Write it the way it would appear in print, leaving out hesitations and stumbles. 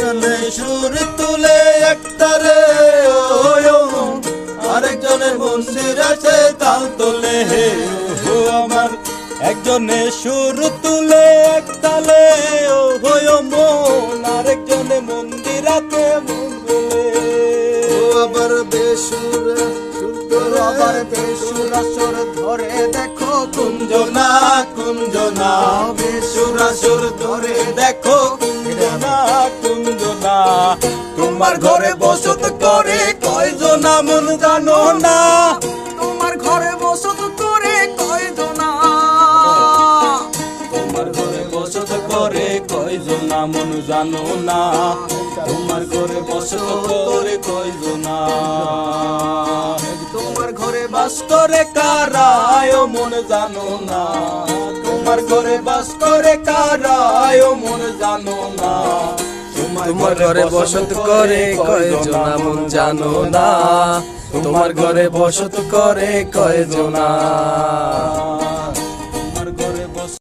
একজনে সুর তুলে একতারে আরেকজনের মন্দির আছে তাল তোলে ও আমার একজনে সুর তুলে এক তালে ও মন আরেকজনে মন্দির আছে মন বলে ও আবার বেসুরা আবার বেসুরা সুর ধরে দেখো কুঞ্জনা কুঞ্জনা বেসুরা সুর ধরে দেখো কুঞ্জনা কুঞ্জনা তোমার ঘরে বসত করে কয়জনা মন জানো না তোমার ঘরে বসত করে কয়জনা তোমার ঘরে বসত করে কয়জনা মন জানো না তোমার ঘরে বসত করে কয়জনা তোমার ঘরে বাস করে কারায় মন জানো না তোমার ঘরে বাস করে কারায় মন জানো না তোমার ঘরে বসত করে কয়জনা মন জানো না তোমার ঘরে বসত করে কয়জনা।